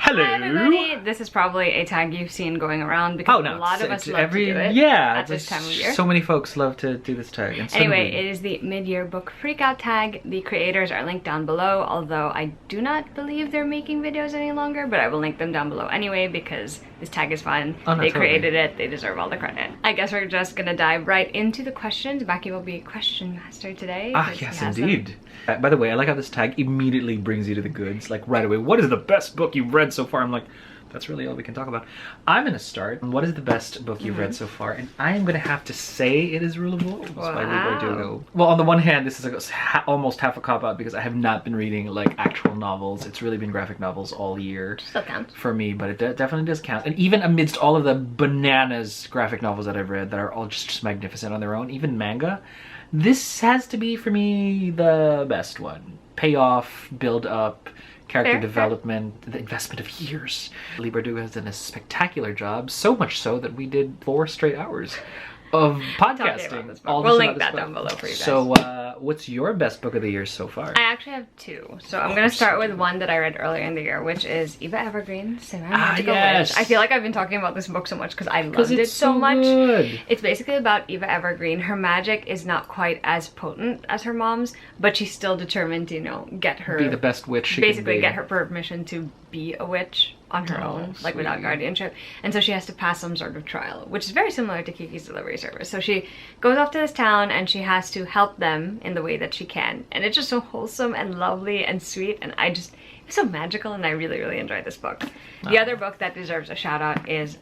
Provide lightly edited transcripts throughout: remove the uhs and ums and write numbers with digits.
Hello. Hi everybody. This is probably a tag you've seen going around because a lot of us love to do it at this time of year. So many folks love to do this tag. And anyway, it is the MidYear Book Freakout Tag. The creators are linked down below, although I do not believe they're making videos any longer, but I will link them down below anyway because this tag is fun. They created it. They deserve all the credit. I guess we're just gonna dive right into the questions. Becky will be a question master today. Ah, yes, indeed. By the way, I like how this tag immediately brings you to the goods. Like right away, what is the best book you've read so far? I'm like, that's really all we can talk about. I'm gonna start. What is the best book you've read so far? And I'm gonna have to say it is Rule of Wolves by Lee Bardugo. Well, on the one hand, this is almost half a cop-out because I have not been reading like actual novels. It's really been graphic novels all year. Still counts. For me, but it definitely does count. And even amidst all of the bananas graphic novels that I've read that are all just magnificent on their own, even manga, this has to be, for me, the best one. Payoff, build up, character development, the investment of years. Lee Bardugo has done a spectacular job, so much so that we did 4 straight hours of podcasting. We'll link that down below for you guys. So what's your best book of the year so far? I actually have 2. So I'm going to start with one that I read earlier in the year, which is Eva Evergreen, Magical Witch. I feel like I've been talking about this book so much because I loved it so much. Good. It's basically about Eva Evergreen. Her magic is not quite as potent as her mom's, but she's still determined to, you know, get her... Be the best witch she can be. Basically get her permission to be a witch on her own, like without guardianship. And so she has to pass some sort of trial, which is very similar to Kiki's Delivery Service. So she goes off to this town and she has to help them in the way that she can. And it's just so wholesome and lovely and sweet, and it's so magical, and I really, really enjoyed this book. The other book that deserves a shout out is,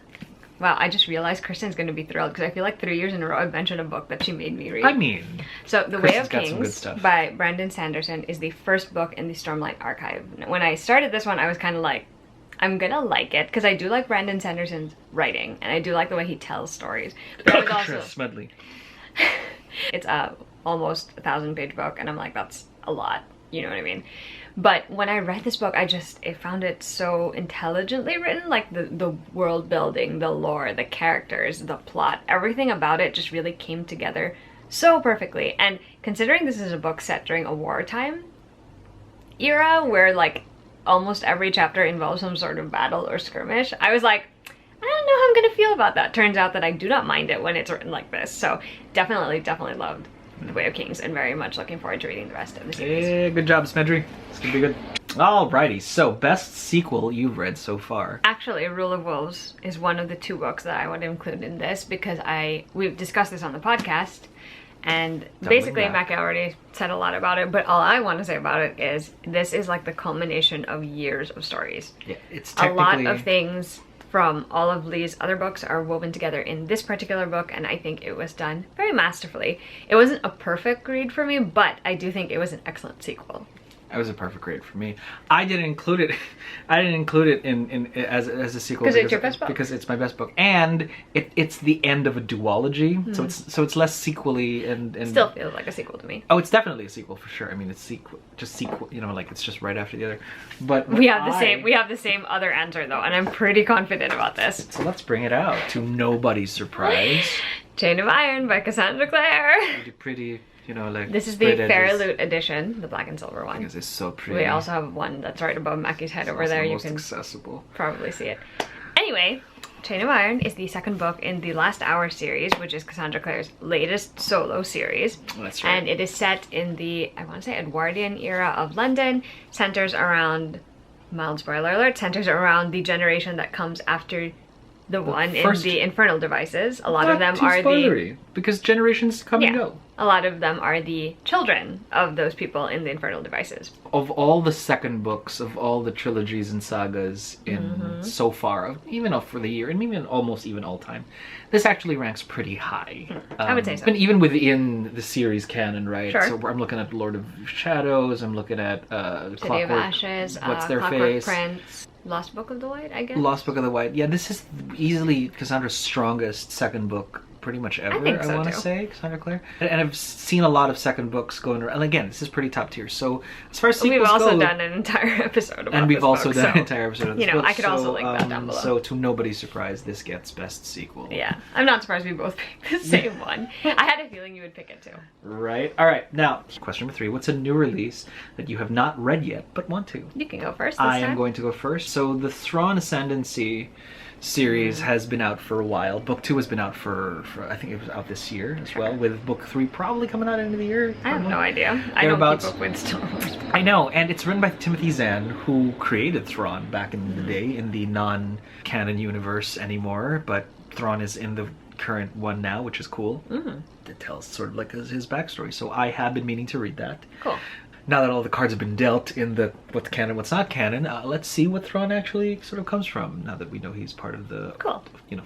wow, I just realized Kristen's going to be thrilled because I feel like 3 years in a row I've mentioned a book that she made me read. I mean, so The Way of Kings by Brandon Sanderson is the first book in the Stormlight Archive. When I started this one, I was kind of like, I'm gonna like it because I do like Brandon Sanderson's writing and I do like the way he tells stories. But I was also Smedley. It's a almost 1,000-page book, and I'm like, that's a lot. You know what I mean? But when I read this book, I found it so intelligently written. Like the world building, the lore, the characters, the plot, everything about it just really came together so perfectly. And considering this is a book set during a wartime era where like almost every chapter involves some sort of battle or skirmish, I was like, I don't know how I'm gonna feel about that. Turns out that I do not mind it when it's written like this. So definitely loved The Way of Kings and very much looking forward to reading the rest of the series. Yeah, good job, Smedry. It's gonna be good. Alrighty, so best sequel you've read so far. Actually, Rule of Wolves is one of the 2 books that I would include in this because we've discussed this on the podcast. And basically, Mackie already said a lot about it, but all I want to say about it is this is like the culmination of years of stories. Yeah, it's a lot of things from all of Lee's other books are woven together in this particular book, and I think it was done very masterfully. It wasn't a perfect read for me, but I do think it was an excellent sequel. It was a perfect read for me. I didn't include it. I didn't include it as a sequel because it's your best book. Because it's my best book, and it's the end of a duology. So it's less sequely and still feels like a sequel to me. Oh, it's definitely a sequel for sure. I mean, it's sequel. You know, like it's just right after the other. But we have the same other answer though, and I'm pretty confident about this. So let's bring it out to nobody's surprise. Chain of Iron by Cassandra Clare. Pretty. You know, like this is the Fairloot edition, the black and silver one. Because it's so pretty. We also have one that's right above Mackie's head over there. You can accessible. Probably see it. Anyway, Chain of Iron is the second book in the Last Hour series, which is Cassandra Clare's latest solo series. That's right. And it is set in the, I want to say, Edwardian era of London. Centers around, mild spoiler alert, centers around the generation that comes after the one in the Infernal Devices. A lot of them are because generations come and go. A lot of them are the children of those people in the Infernal Devices. Of all the second books, of all the trilogies and sagas in so far, even for the year, and even almost even all time, this actually ranks pretty high. I would say so. And even within the series canon, right? Sure. So I'm looking at Lord of Shadows, I'm looking at City of Ashes, What's Their Clockwork Face? Prince, Lost Book of the White, I guess? Lost Book of the White. Yeah, this is easily Cassandra's strongest second book pretty much ever, think so, I want to too. say, Cassandra Clare. And I've seen a lot of second books going around. And again, this is pretty top tier. So as far as sequels We've also go, done an entire episode about and we've this also book, done so, an entire episode of this you know, book. I could also link that down below. So to nobody's surprise, this gets best sequel. Yeah, I'm not surprised we both picked the same one. I had a feeling you would pick it too. Right. All right. Now, question number 3. What's a new release that you have not read yet but want to? You can go first this I am time. going to go first. So the Thrawn Ascendancy series has been out for a while. Book 2 has been out for I think it was out this year as well, with Book 3 probably coming out at the end of the year. I have no idea. I don't keep up with Star Wars. I know, and it's written by Timothy Zahn, who created Thrawn back in the day in the non-canon universe anymore, but Thrawn is in the current one now, which is cool. It tells sort of like his backstory, so I have been meaning to read that. Cool. Now that all the cards have been dealt in the what's canon, what's not canon, let's see what Thrawn actually sort of comes from. Now that we know he's part of the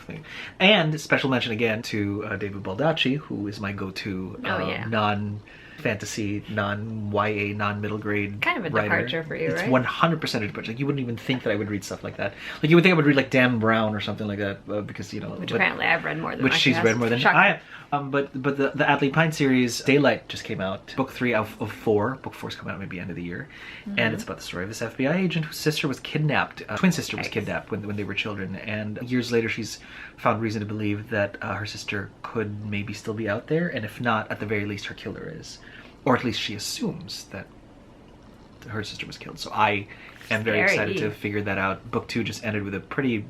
thing, and special mention again to David Baldacci, who is my go-to non-fantasy, non-YA, non-middle grade kind of a writer. departure for you, it's right? 100% a departure. Like, you wouldn't even think that I would read stuff like that. Like, you would think I would read like Dan Brown or something like that, because Which apparently I've read more than. Which she's read more than I have. But the Adley Pine series, Daylight, just came out. Book 3 of 4. Book 4's coming out maybe end of the year. And it's about the story of this FBI agent whose sister was kidnapped. Twin sister was kidnapped when they were children. And years later, she's found reason to believe that her sister could maybe still be out there. And if not, at the very least, her killer is. Or at least she assumes that her sister was killed. So I am very excited to figure that out. Book 2 just ended with a pretty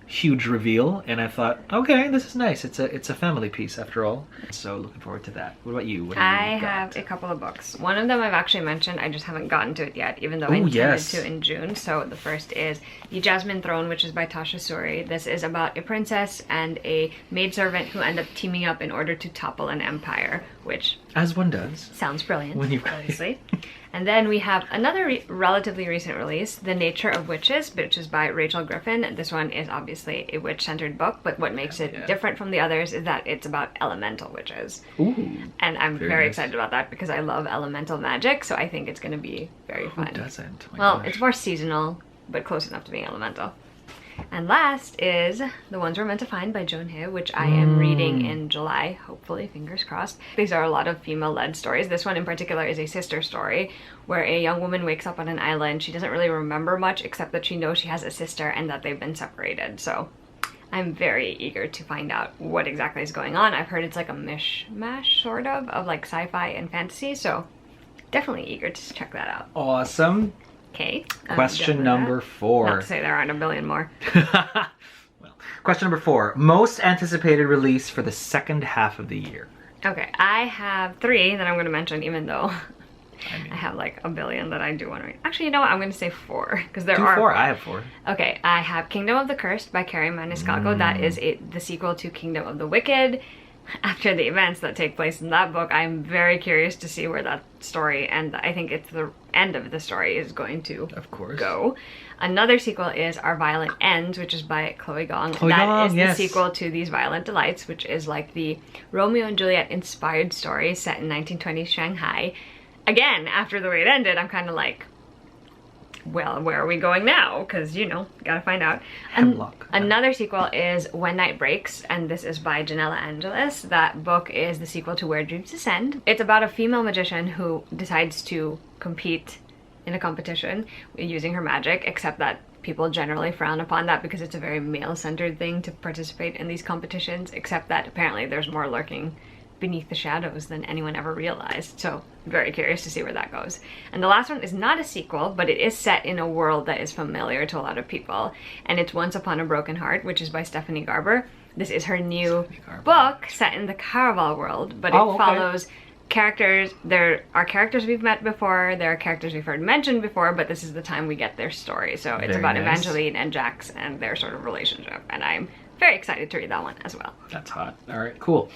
huge reveal, and I thought, okay, this is nice. It's a family piece after all. So looking forward to that. What about you? What I have a couple of books. One of them I've actually mentioned. I just haven't gotten to it yet, even though I intended to in June. So the first is The Jasmine Throne, which is by Tasha Suri. This is about a princess and a maidservant who end up teaming up in order to topple an empire, which, as one does, sounds brilliant, when you've honestly. And then we have another relatively recent release, The Nature of Witches, which is by Rachel Griffin. This one is obviously a witch-centered book, but what makes it different from the others is that it's about elemental witches. Ooh, and I'm very excited about that because I love elemental magic, so I think it's going to be very fun. Who doesn't? Well, it's more seasonal, but close enough to being elemental. And last is The Ones We're Meant to Find by Joan Hay, which I am reading in July, hopefully, fingers crossed. These are a lot of female-led stories. This one in particular is a sister story where a young woman wakes up on an island. She doesn't really remember much except that she knows she has a sister and that they've been separated. So I'm very eager to find out what exactly is going on. I've heard it's like a mishmash, sort of like sci-fi and fantasy, so definitely eager to check that out. Awesome. Okay. Question number 4. Not to say there aren't a billion more. Well, question number 4. Most anticipated release for the second half of the year. Okay, I have 3 that I'm going to mention, even though I have like a billion that I do want to read. Actually, you know what? I'm going to say 4 because there are 4. I have 4. Okay, I have Kingdom of the Cursed by Carrie Maniscalco. That is the sequel to Kingdom of the Wicked. After the events that take place in that book, I'm very curious to see where that story, and I think it's the end of the story, is going to go. Another sequel is Our Violent Ends, which is by Chloe Gong. That is the sequel to These Violent Delights, which is like the Romeo and Juliet inspired story set in 1920s Shanghai. Again, after the way it ended, I'm kind of like, well, where are we going now? Because, you know, gotta find out. Another sequel is When Night Breaks, and this is by Janella Angelis. That book is the sequel to Where Dreams Descend. It's about a female magician who decides to compete in a competition using her magic, except that people generally frown upon that because it's a very male-centered thing to participate in these competitions, except that apparently there's more lurking beneath the shadows than anyone ever realized. So I'm very curious to see where that goes. And the last one is not a sequel, but it is set in a world that is familiar to a lot of people. And it's Once Upon a Broken Heart, which is by Stephanie Garber. This is her new book set in the Caraval world, but it follows characters. There are characters we've met before, there are characters we've heard mentioned before, but this is the time we get their story. So it's about Evangeline and Jax and their sort of relationship. And I'm very excited to read that one as well. That's hot. All right, cool.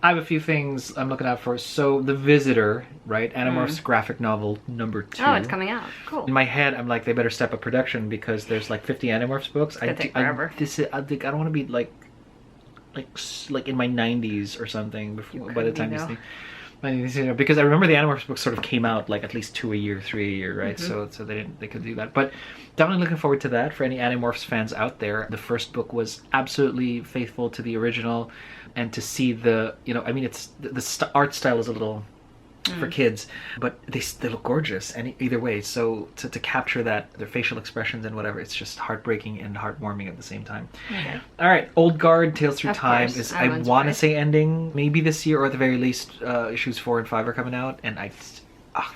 I have a few things I'm looking out for. So The Visitor, right? Animorphs graphic novel number 2. Oh, it's coming out. Cool. In my head, I'm like, they better step up production because there's like 50 Animorphs books. It's gonna take forever. I don't want to be like in my 90s or something before by the time this thing. Because I remember the Animorphs books sort of came out like at least 2 a year, 3 a year, right? So they could do that. But definitely looking forward to that for any Animorphs fans out there. The first book was absolutely faithful to the original, and to see the, I mean, it's the art style is a little for kids, but they look gorgeous and either way. So to capture that, their facial expressions and whatever, it's just heartbreaking and heartwarming at the same time. Okay. All right, Old Guard Tales Through Time course, is, I want to say, ending maybe this year, or at the very least issues 4 and 5 are coming out, and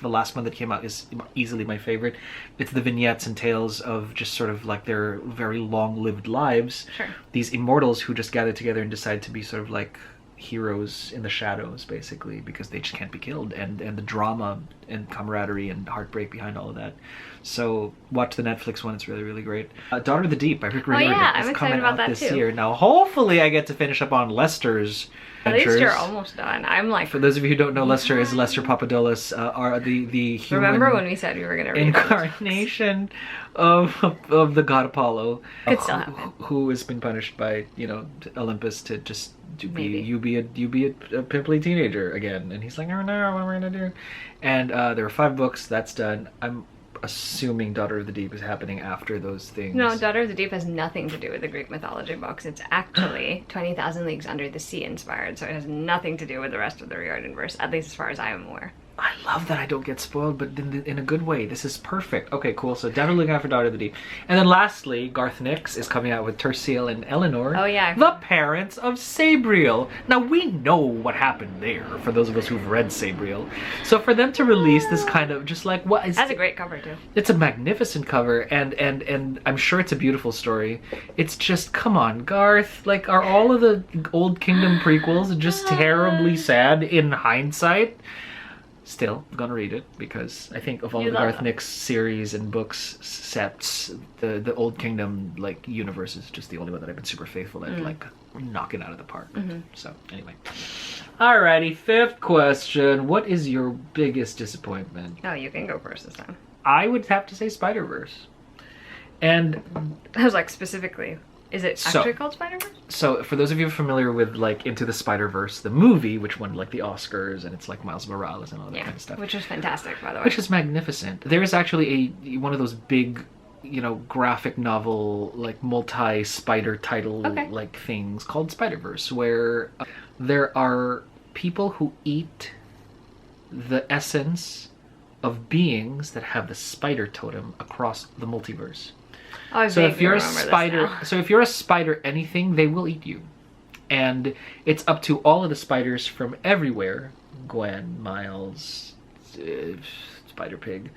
the last one that came out is easily my favorite. It's the vignettes and tales of just sort of like their very long-lived lives. Sure. These immortals who just gather together and decide to be sort of like heroes in the shadows, basically, because they just can't be killed, and the drama and camaraderie and heartbreak behind all of that. So watch the Netflix one; it's really, really great. Daughter of the Deep by Rick Riordan is coming out this year. Now, hopefully, I get to finish up on Lester's adventures. At least you're almost done. I'm like, for those of you who don't know, Lester is Lester Papadopoulos, are the human. Remember when we said we were going to read incarnation of the god Apollo, could still happen, who has been punished by Olympus to just you be a pimply teenager again, and he's like, oh no, what am I gonna do? And there were 5 books. That's done. I'm assuming Daughter of the Deep is happening after those things. No, Daughter of the Deep has nothing to do with the Greek mythology books. It's actually 20,000 Leagues Under the Sea inspired, so it has nothing to do with the rest of the Riordanverse, at least as far as I am aware. I love that I don't get spoiled, but in a good way. This is perfect. Okay, cool. So definitely looking out for Daughter of the Deep. And then lastly, Garth Nix is coming out with Terseal and Eleanor. Oh, yeah. The parents of Sabriel. Now, we know what happened there, for those of us who've read Sabriel. So for them to release this kind of, just like, what is... That's a great cover, too. It's a magnificent cover, and I'm sure it's a beautiful story. It's just, come on, Garth. Like, are all of the Old Kingdom prequels just terribly sad in hindsight? Still, I'm gonna read it, because I think of all the Garth Nix series and books sets, the Old Kingdom like universe is just the only one that I've been super faithful at, like knocking out of the park. So anyway, alrighty, 5th question: what is your biggest disappointment? Oh, you can go first this time. I would have to say Spider-Verse, and I was like, specifically. Is it actually called Spider-Verse? So, for those of you familiar with, like, Into the Spider-Verse, the movie, which won, like, the Oscars, and it's, like, Miles Morales and all that kind of stuff. Which is fantastic, by the way. Which is magnificent. There is actually one of those big, graphic novel, like, multi-spider title, like, things called Spider-Verse, where there are people who eat the essence of beings that have the spider totem across the multiverse. Oh, so if you're a spider anything, they will eat you. And it's up to all of the spiders from everywhere, Gwen, Miles, Spider-Pig,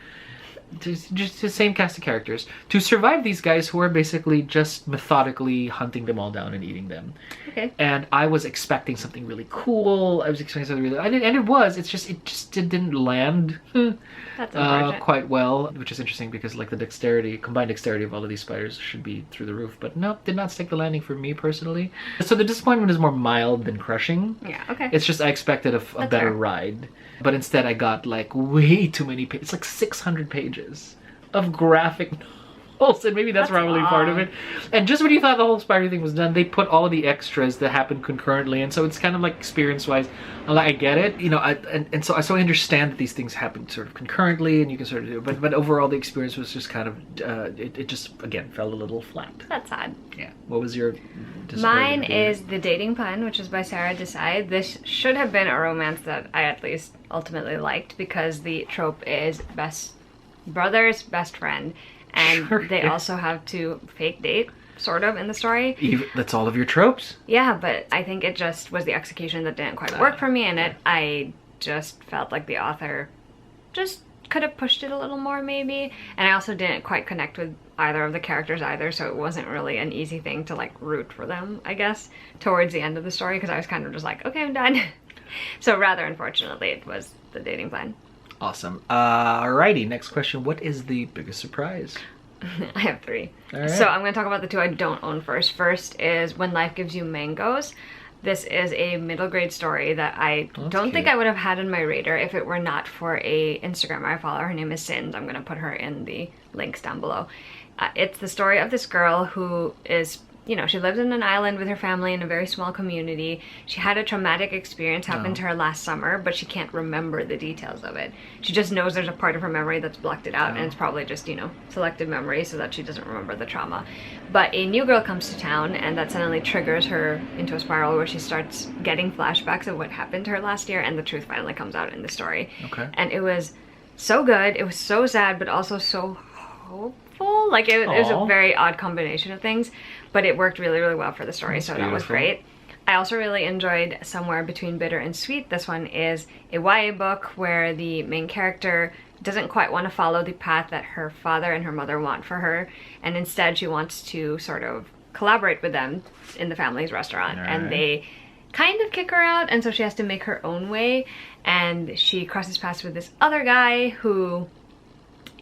just the same cast of characters, to survive these guys who are basically just methodically hunting them all down and eating them. Okay. And I was expecting something really cool. I was expecting something really... and it was. It just didn't land quite well, which is interesting because like the combined dexterity of all of these spiders should be through the roof. But no, did not stick the landing for me personally. So the disappointment is more mild than crushing. Yeah, okay. It's just I expected a better ride. But instead I got like way too many pages. It's like 600 pages of graphic novels, and maybe that's probably part of it. And just when you thought the whole spider thing was done, they put all of the extras that happen concurrently, and so it's kind of like experience-wise, I get it, so I understand that these things happen sort of concurrently, and you can sort of do it, but overall the experience was just kind of, it just, again, fell a little flat. That's sad. Yeah. What was your disappointment? Mine is The Dating Plan, which is by Sarah Desai. This should have been a romance that I at least ultimately liked, because the trope is brother's best friend, and they also have to fake date, sort of, in the story. That's all of your tropes? Yeah, but I think it just was the execution that didn't quite work for me, and I just felt like the author just could have pushed it a little more, maybe. And I also didn't quite connect with either of the characters either, so it wasn't really an easy thing to like root for them, I guess, towards the end of the story, because I was kind of just like, okay, I'm done. So rather unfortunately, it was The Dating Plan. Awesome. Alrighty, next question. What is the biggest surprise? I have 3. Right. So I'm going to talk about the 2 I don't own first. First is When Life Gives You Mangoes. This is a middle grade story that I don't think I would have had in my radar if it were not for a Instagrammer I follow. Her name is Sins. I'm going to put her in the links down below. It's the story of this girl who is you know, she lives in an island with her family in a very small community. She had a traumatic experience happen to her last summer, but she can't remember the details of it. She just knows there's a part of her memory that's blocked it out, and it's probably just, you know, selective memory so that she doesn't remember the trauma. But a new girl comes to town, and that suddenly triggers her into a spiral where she starts getting flashbacks of what happened to her last year, and the truth finally comes out in the story. Okay. And it was so good. It was so sad, but also so hopeful. Like, it was a very odd combination of things, but it worked really, really well for the story. That's so beautiful. That was great. I also really enjoyed Somewhere Between Bitter and Sweet. This one is a YA book where the main character doesn't quite want to follow the path that her father and her mother want for her, and instead she wants to sort of collaborate with them in the family's restaurant. Right. And they kind of kick her out, and so she has to make her own way, and she crosses paths with this other guy who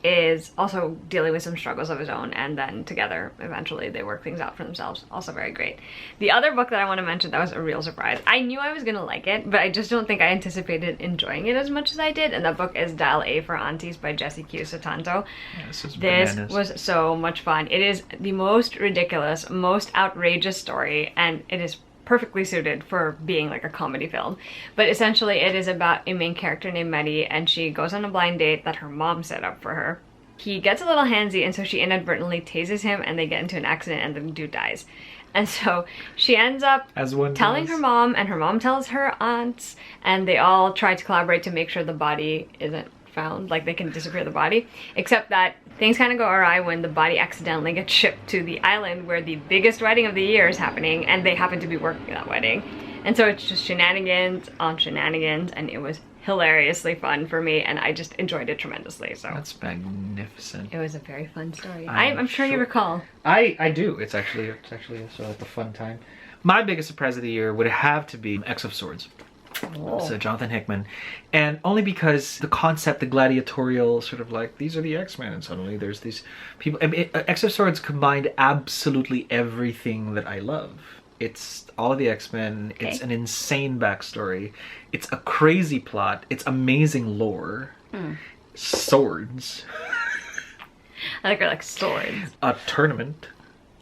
is also dealing with some struggles of his own, and then together eventually they work things out for themselves. Also very great. The other book that I want to mention that was a real surprise, I knew I was gonna like it, but I just don't think I anticipated enjoying it as much as I did, and that book is Dial A for Aunties by Jessie Q. Sutanto. Yeah, this was so much fun. It is the most ridiculous, most outrageous story, and it is perfectly suited for being like a comedy film. But essentially it is about a main character named Maddie, and she goes on a blind date that her mom set up for her. He gets a little handsy, and so she inadvertently tases him, and they get into an accident, and the dude dies. And so she ends up telling her mom, and her mom tells her aunts, and they all try to collaborate to make sure the body isn't found, like they can disappear the body, except that things kind of go awry when the body accidentally gets shipped to the island where the biggest wedding of the year is happening, and they happen to be working that wedding. And so it's just shenanigans on shenanigans, and it was hilariously fun for me, and I just enjoyed it tremendously. So that's magnificent. It was a very fun story. I'm sure you recall. I do. It's actually sort of like a fun time. My biggest surprise of the year would have to be X of Swords. So Jonathan Hickman, and only because the concept, the gladiatorial sort of like, these are the X-Men, and suddenly there's these people. I mean, X of Swords combined absolutely everything that I love. It's all of the X-Men. Okay. It's an insane backstory. It's a crazy plot. It's amazing lore. Swords. I think they're like swords. A tournament.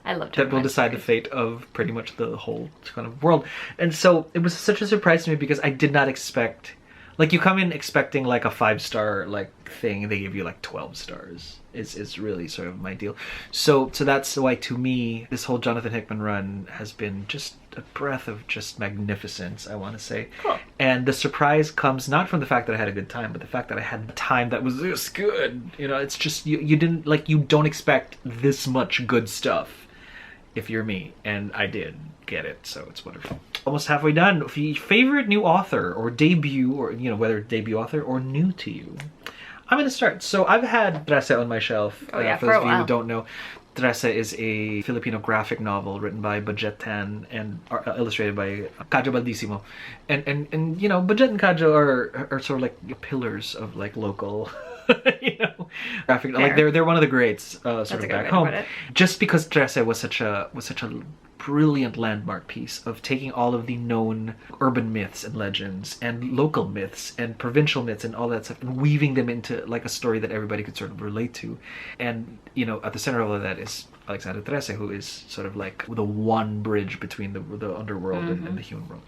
I love that will decide the fate of pretty much the whole kind of world. And so it was such a surprise to me because I did not expect, like, you come in expecting like a 5-star like thing, they give you like 12 stars. It's really sort of my deal. So that's why, to me, this whole Jonathan Hickman run has been just a breath of just magnificence, I want to say. Cool. And the surprise comes not from the fact that I had a good time, but the fact that I had a time that was this good. You know, it's just, you didn't, like, you don't expect this much good stuff if you're me, and I did get it, so it's wonderful. Almost halfway done. Favorite new author or debut, or, you know, whether debut author or new to you. I'm gonna start. So I've had Trese on my shelf. For those of you who don't know, Trese is a Filipino graphic novel written by Budget Tan and illustrated by Kadjo Baldissimo. And you know, Budget and Kadjo are sort of like pillars of like local you know, graphic. Fair. Like they're one of the greats sort of back home. Just because Trese was such a brilliant landmark piece of taking all of the known urban myths and legends and local myths and provincial myths and all that stuff and weaving them into like a story that everybody could sort of relate to. And, you know, at the center of all of that is Alexandre Trese, who is sort of like the one bridge between the underworld and the human world.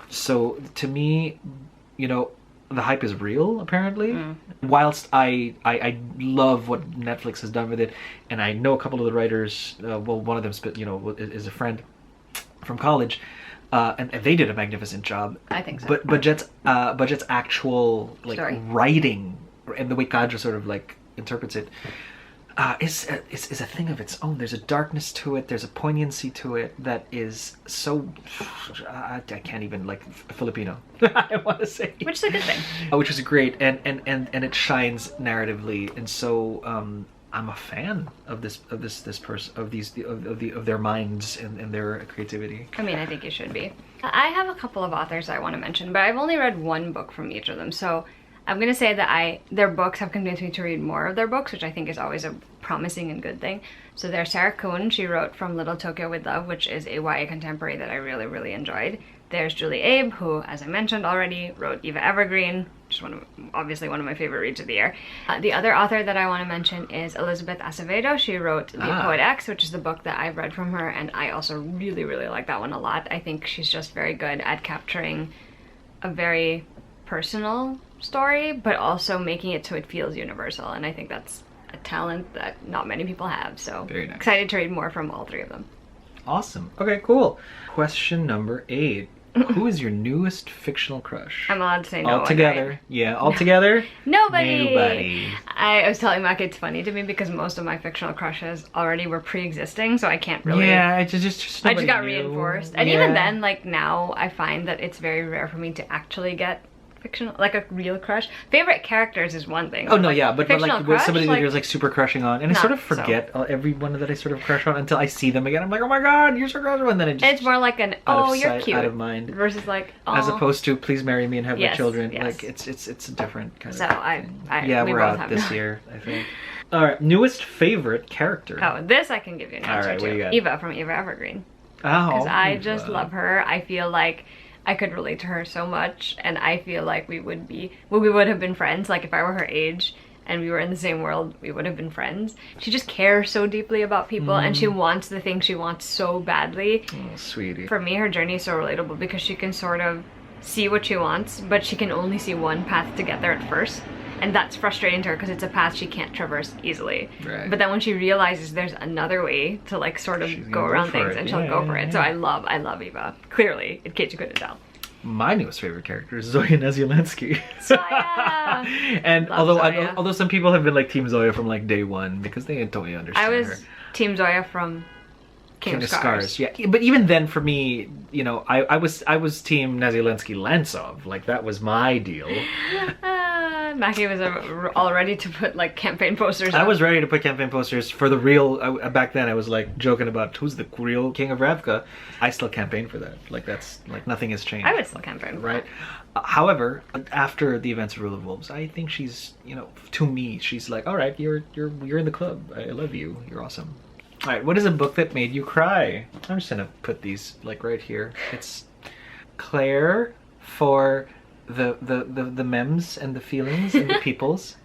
So to me, you know, the hype is real, apparently. Whilst I love what Netflix has done with it, and I know a couple of the writers. Well, one of them, you know, is a friend from college, and they did a magnificent job. I think so. But Budget's actual like writing and the way Kadjo sort of like interprets it is a thing of its own. There's a darkness to it. There's a poignancy to it that is so I can't even, like, Filipino. I want to say, which is a good thing. Which is great, and it shines narratively, and so I'm a fan of this person, of their minds and their creativity. I mean, I think you should be. I have a couple of authors I want to mention, but I've only read one book from each of them, so I'm gonna say that their books have convinced me to read more of their books, which I think is always a promising and good thing. So there's Sarah Kuhn. She wrote From Little Tokyo with Love, which is a YA contemporary that I really, really enjoyed. There's Julie Abe, who, as I mentioned already, wrote Eva Evergreen, which is obviously one of my favorite reads of the year. The other author that I want to mention is Elizabeth Acevedo. She wrote The Poet X, which is the book that I've read from her, and I also really, really like that one a lot. I think she's just very good at capturing a very personal story, but also making it so it feels universal, and I think that's a talent that not many people have, so very nice. Excited to read more from all three of them. Awesome. Okay, cool. Question number 8. Who is your newest fictional crush? I'm allowed to say no. All together. Right? Yeah, all together? Nobody. I was telling Mac it's funny to me because most of my fictional crushes already were pre-existing, so I can't really... Yeah, I just got reinforced. And even then, like now, I find that it's very rare for me to actually get fictional, like a real crush. Favorite characters is one thing. Oh no, like, yeah, but like with somebody that you're like super crushing on, and I sort of forget everyone that I sort of crush on until I see them again. I'm like, oh my god, you're so crushing, and then it's more like an you're cute, out of mind, versus like as opposed to please marry me and have my children. Yes. Like it's a different kind so of. Yeah, we're out this year, I think. All right, newest favorite character. Oh, this I can give you an answer to. What do you got? Eva from Eva Evergreen. Oh, because I just love her. I feel like I could relate to her so much, and I feel like we would have been friends. Like if I were her age and we were in the same world, we would have been friends. She just cares so deeply about people, and she wants the things she wants so badly. Oh, sweetie. For me, her journey is so relatable because she can sort of see what she wants, but she can only see one path to get there at first. And that's frustrating to her because it's a path she can't traverse easily. Right. But then when she realizes there's another way to like sort of go around things, and she'll go for it. So I love Eva. Clearly, in case you couldn't tell. My newest favorite character is Zoya Nezulensky. Zoya! And although some people have been like Team Zoya from like day one because they totally understand her. I was Team Zoya from King of Scars. Yeah, but even then for me, you know, I was Team Nezulensky Lansov. Like that was my deal. Mackie was all ready to put like campaign posters. I was ready to put campaign posters for the real. Back then, I was like joking about who's the real King of Ravka. I still campaign for that. Like that's like nothing has changed. I would still campaign, right? However, after the events of Rule of Wolves, I think she's, you know, to me, she's like, all right, you're in the club. I love you. You're awesome. All right, what is a book that made you cry? I'm just gonna put these like right here. It's Claire for the memes and the feelings and the peoples,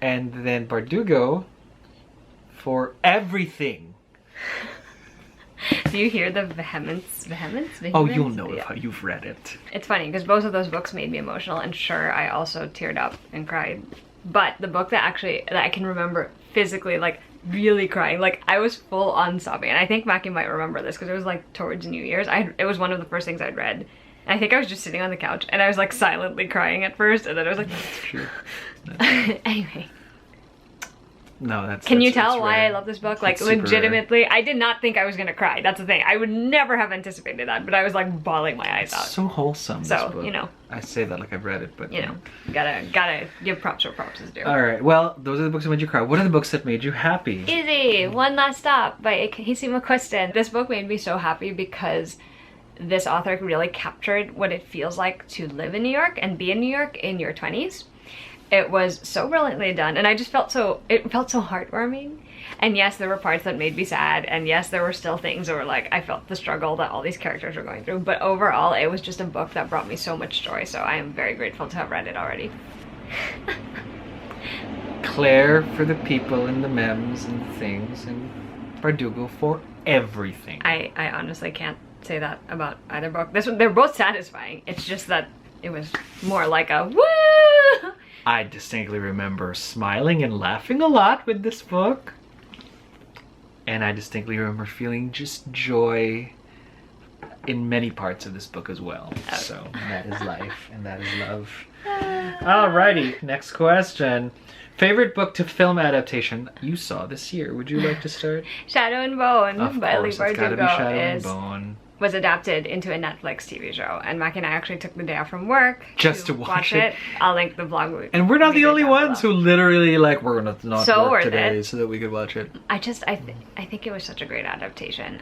and then Bardugo for everything. Do you hear the vehemence? Oh, you'll know if you've read it. It's funny because both of those books made me emotional, and sure, I also teared up and cried. But the book that I can remember physically, like really crying, like I was full on sobbing, and I think Mackie might remember this because it was like towards New Year's. It was one of the first things I'd read. And I think I was just sitting on the couch and I was like silently crying at first, and then I was like, sure. Anyway. No, Can you tell why I love this book? Like legitimately, I did not think I was gonna cry. That's the thing. I would never have anticipated that, but I was like bawling my eyes out. So wholesome. So, this book. you know. I say that like I've read it, but you know, gotta give props where props is due. All right. Well, those are the books that made you cry. What are the books that made you happy? Easy. One Last Stop by Casey McQuiston. This book made me so happy because this author really captured what it feels like to live in New York and be in New York in your 20s. It was so brilliantly done, and I just felt so heartwarming. And yes, there were parts that made me sad, and yes, there were still things that were like, I felt the struggle that all these characters were going through, but overall, it was just a book that brought me so much joy, so I am very grateful to have read it already. Claire for the people and the memes and the things, and Bardugo for everything. I honestly can't say that about either book. This one, they're both satisfying. It's just that it was more like a woo! I distinctly remember smiling and laughing a lot with this book. And I distinctly remember feeling just joy in many parts of this book as well. Okay. So that is life and that is love. Alrighty, next question. Favorite book to film adaptation you saw this year? Would you like to start? Shadow and Bone by Leigh Bardugo was adapted into a Netflix TV show, and Mac and I actually took the day off from work just to watch it. I'll link the vlog. And we're not the only ones who literally like we're gonna not work today so that we could watch it. I think it was such a great adaptation.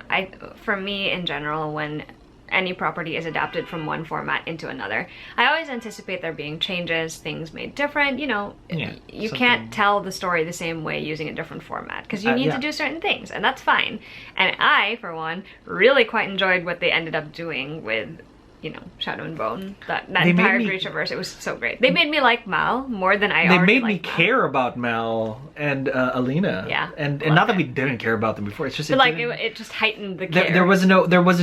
For me in general, when any property is adapted from one format into another. I always anticipate there being changes, things made different, you know. You can't tell the story the same way using a different format because you need to do certain things, and that's fine. And I, for one, really quite enjoyed what they ended up doing with, you know, Shadow and Bone. That entire Grishaverse, it was so great. They made me like Mal more than I already liked. They made me care about Mal and Alina. Yeah. And not that we didn't care about them before. It's just it just heightened the care. There was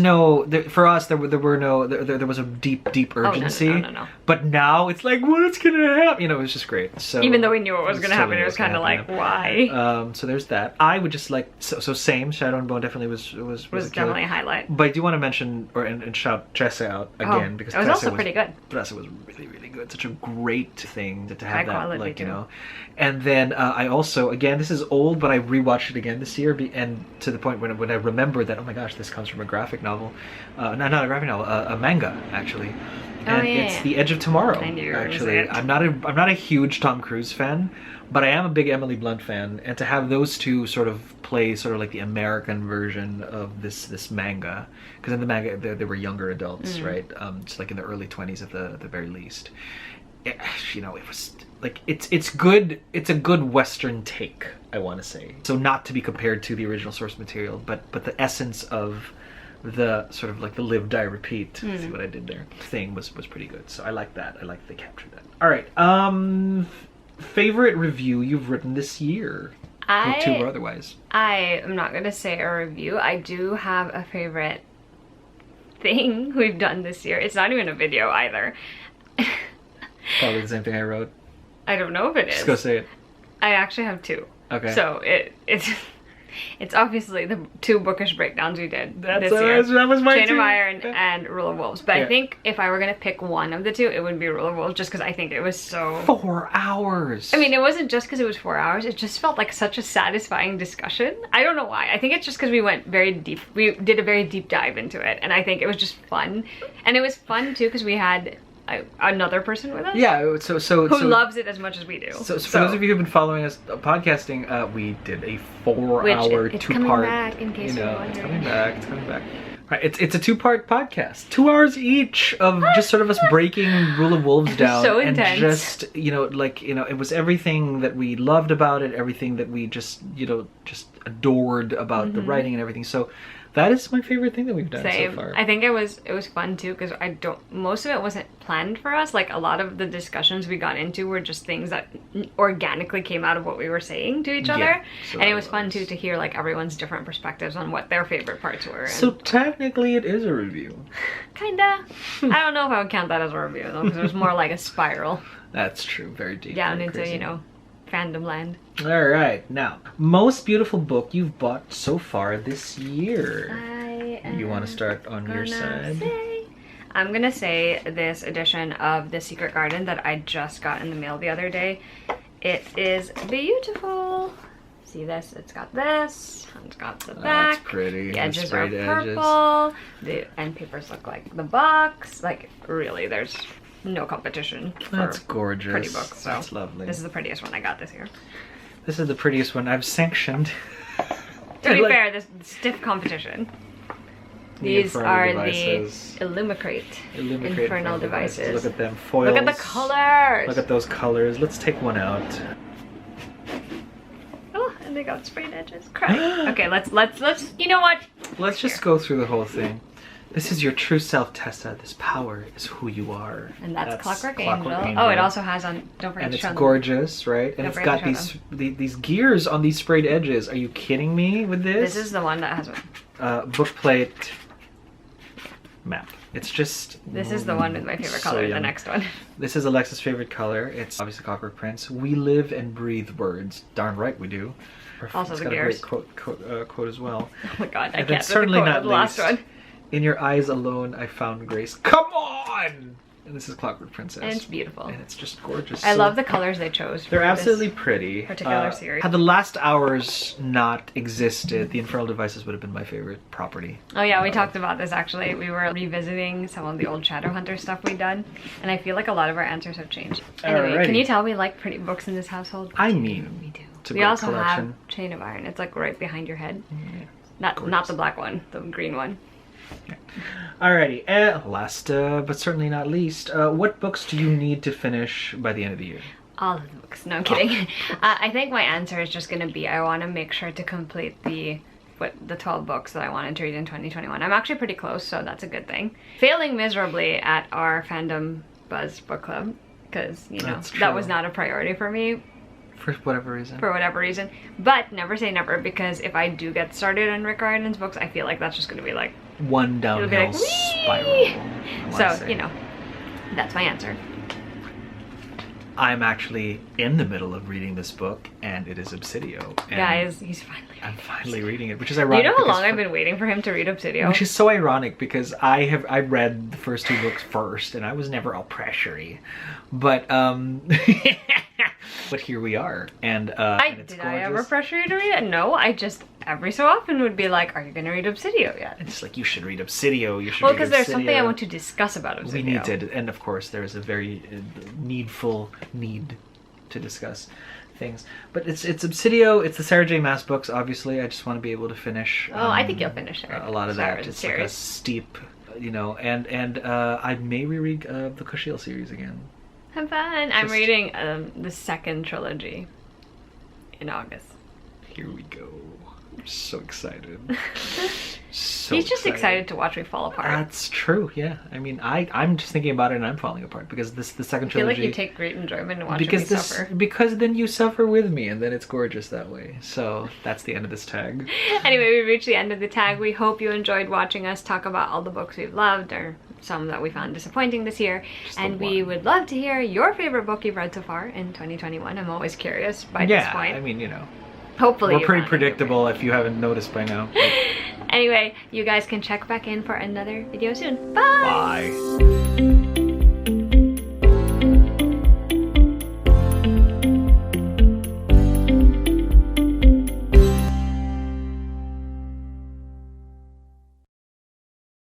no for us there was a deep urgency. No. But now it's like, what's gonna happen? You know, it was just great. So even though we knew what was gonna happen, it was kind of like, why? So there's that. I would just like so same Shadow and Bone definitely was definitely a highlight. But I do want to mention and shout Tressa out again because it was also pretty good. Tressa was really good. Such a great thing to have that, like, you know. And then I also, again, this is old, but I rewatched it again this year, and to the point when I remembered that, oh my gosh, this comes from a graphic novel, not a graphic novel, a manga actually, and it's The Edge of Tomorrow. I knew you were actually. I'm not a huge Tom Cruise fan, but I am a big Emily Blunt fan, and to have those two sort of play sort of like the American version of this manga, because in the manga they were younger adults, right? Just like in the early 20s at the very least. You know, it was like it's good. It's a good Western take, I want to say. So not to be compared to the original source material, but the essence of the sort of like the live, die, repeat. See what I did there? Thing was pretty good. So I like that. I like they captured that. All right. Favorite review you've written this year? Booktube or otherwise? I am not gonna say a review. I do have a favorite thing we've done this year. It's not even a video either. Probably the same thing I wrote. I don't know if it is. Just go say it. I actually have two. Okay. So it's obviously the two bookish breakdowns we did this year. That was my Chain of Iron and Rule of Wolves. But I think if I were gonna pick one of the two, it would be Rule of Wolves, just because I think it was so 4 hours. I mean, it wasn't just because it was 4 hours. It just felt like such a satisfying discussion. I don't know why. I think it's just because we went very deep. We did a very deep dive into it, and I think it was just fun. And it was fun too because we had another person with us. Yeah, who loves it as much as we do. So for those of you who've been following us podcasting, we did a 4-hour it's two-part. Coming back, in case you're wondering. It's coming back. It's coming back. Right, it's a 2-part podcast, 2 hours each of just sort of us breaking Rule of Wolves down. So intense. And just it was everything that we loved about it, everything that we just adored about the writing and everything. So that is my favorite thing that we've done so far. I think it was fun too because most of it wasn't planned for us. Like a lot of the discussions we got into were just things that organically came out of what we were saying to each other. So and it was fun too to hear like everyone's different perspectives on what their favorite parts were. So technically it is a review. Kinda. I don't know if I would count that as a review though, because it was more like a spiral. That's true. Very deep. Down very into, crazy. Fandom land. All right, now most beautiful book you've bought so far this year. You want to start on your side? I'm gonna say this edition of The Secret Garden that I just got in the mail the other day. It is beautiful. See this? It's got this. It's got the back. That's pretty. The edges are purple. The end papers look like the box. Like really, there's no competition. That's gorgeous. Pretty books. So that's lovely. This is the prettiest one I got this year. This is the prettiest one I've sanctioned. To be fair, this stiff competition. These are the Illumicrate Infernal Devices. Look at them foils. Look at the colors. Look at those colors. Let's take one out. Oh, and they got sprayed edges. Crap. Okay, let's. You know what? Let's just go through the whole thing. This is your true self, Tessa. This power is who you are. And that's Clockwork Angel. Oh, it also has on. Don't forget and to show them. And it's gorgeous, right? And it's got these gears on these sprayed edges. Are you kidding me with this? This is the one that has one. Book plate map. It's just. This is the one with my favorite color. The next one. This is Alexa's favorite color. It's obviously Clockwork Prince. We live and breathe words. Darn right we do. Also it's the got gears. A great quote as well. Oh my god, I and can't. Certainly the quote not of the last one. In your eyes alone, I found grace. Come on! And this is Clockwork Princess. And it's beautiful. And it's just gorgeous. I love the colors they chose. They're absolutely pretty. Particular series. Had the last hours not existed, the Infernal Devices would have been my favorite property. Oh yeah, we talked about this actually. We were revisiting some of the old Shadowhunter stuff we'd done, and I feel like a lot of our answers have changed. Anyway, Alrighty. Can you tell we like pretty books in this household? I mean, we do. It's a we great also collection. have Chain of Iron. It's like right behind your head. Yeah. Not the black one, the green one. Alrighty, last but certainly not least, what books do you need to finish by the end of the year? All of the books. No, I'm kidding. I think my answer is just going to be I want to make sure to complete the 12 books that I wanted to read in 2021. I'm actually pretty close, so that's a good thing. Failing miserably at our Fandom Buzz book club, because, you know, that was not a priority for me. For whatever reason. For whatever reason. But never say never, because if I do get started on Rick Riordan's books, I feel like that's just going to be like... one downhill like, spiral. So, you know, that's my answer. I'm actually in the middle of reading this book, and it is Obsidio. Guys, he's finally reading I'm finally reading it, which is ironic. You know how long I've been waiting for him to read Obsidio? Which is so ironic, because I read the first 2 books first, and I was never all pressury. But, but here we are, and it's gorgeous. I ever pressure you to read it? No, I just every so often would be like, are you gonna read Obsidio yet? It's like, you should read Obsidio, you should well, read because there's something I want to discuss about Obsidio. We need to, and of course there's a very need to discuss things. But it's Obsidio, it's the Sarah J Maas books, obviously. I just want to be able to finish I think you'll finish it. A lot of that. It's like a steep, you know, and I may reread the Kushiel series again. Have fun. I'm reading the second trilogy in August. Here we go. I'm so excited. He's just excited to watch me fall apart. That's true, yeah. I mean, I'm just thinking about it and I'm falling apart, because the second trilogy... I feel like you take great enjoyment in watching me suffer. Because then you suffer with me, and then it's gorgeous that way. So that's the end of this tag. Anyway, we've reached the end of the tag. We hope you enjoyed watching us talk about all the books we've loved, or some that we found disappointing this year. And we would love to hear your favorite book you've read so far in 2021. I'm always curious by this point. Yeah, I mean, you know. Hopefully we're pretty predictable if you haven't noticed by now. Anyway, you guys can check back in for another video soon. Bye! Bye.